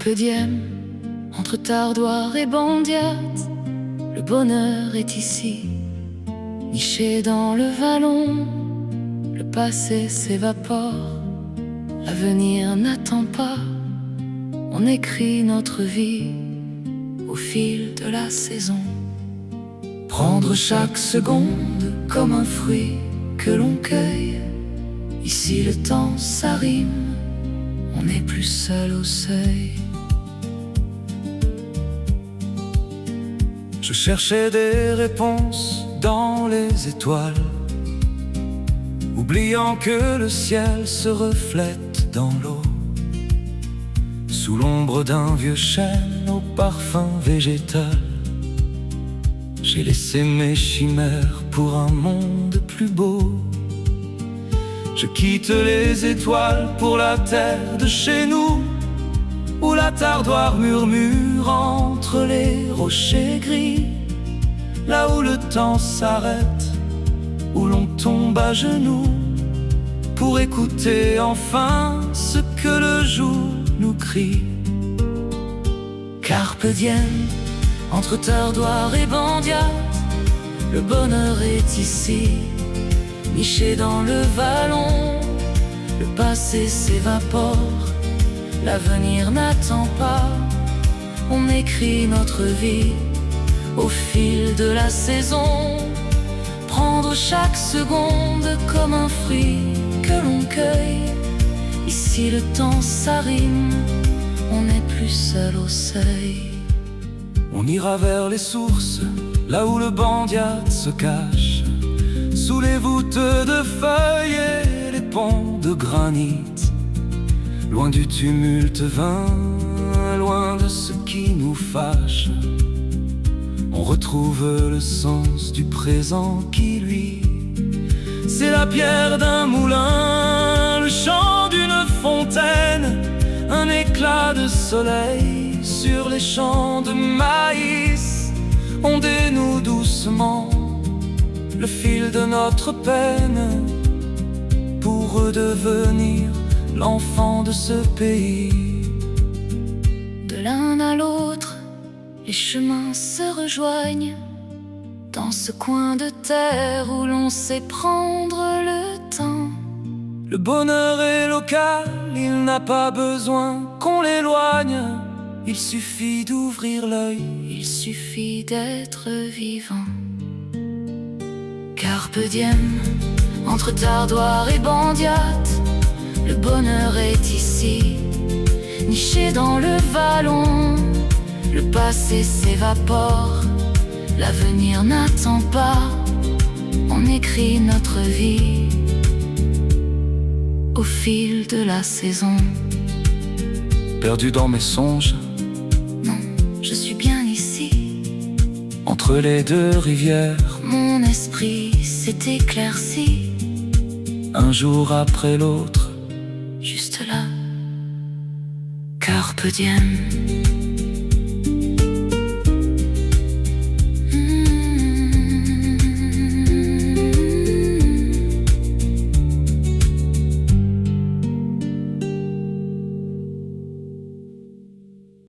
Carpe diem, entre tardoir et bandiate, le bonheur est ici, niché dans le vallon. Le passé s'évapore, l'avenir n'attend pas. On écrit notre vie au fil de la saison. Prendre chaque seconde comme un fruit que l'on cueille. Ici le temps s'arrime, on n'est plus seul au seuil. Je cherchais des réponses dans les étoiles, oubliant que le ciel se reflète dans l'eau. Sous l'ombre d'un vieux chêne au parfum végétal, j'ai laissé mes chimères pour un monde plus beau. Je quitte les étoiles pour la terre de chez nous, où la tardoire murmure entre les rochers gris. Là où le temps s'arrête, où l'on tombe à genoux, pour écouter enfin ce que le jour nous crie. Carpe diem, entre tardoir et bandiate, le bonheur est ici, niché dans le vallon. Le passé s'évapore, l'avenir n'attend pas. On écrit notre vie au fil de la saison. Prendre chaque seconde comme un fruit que l'on cueille. Ici le temps s'arrime, on n'est plus seul au seuil. On ira vers les sources, là où le bandiate se cache, sous les voûtes de feuilles et les ponts de granit. Loin du tumulte vain, loin de ce qui nous fâche, on retrouve le sens du présent qui, lui, c'est la pierre d'un moulin, le chant d'une fontaine, un éclat de soleil sur les champs de maïs. On dénoue doucement le fil de notre peine pour redevenir l'enfant de ce pays. De l'un à l'autre, les chemins se rejoignent dans ce coin de terre où l'on sait prendre le temps. Le bonheur est local, il n'a pas besoin qu'on l'éloigne. Il suffit d'ouvrir l'œil, il suffit d'être vivant. Carpe diem, entre tardoir et bandiate, le bonheur est ici, niché dans le vallon. Le passé s'évapore, l'avenir n'attend pas. On écrit notre vie au fil de la saison. Perdu dans mes songes, non, je suis bien ici. Entre les deux rivières, mon esprit s'est éclairci. Un jour après l'autre, juste là. Carpe diem.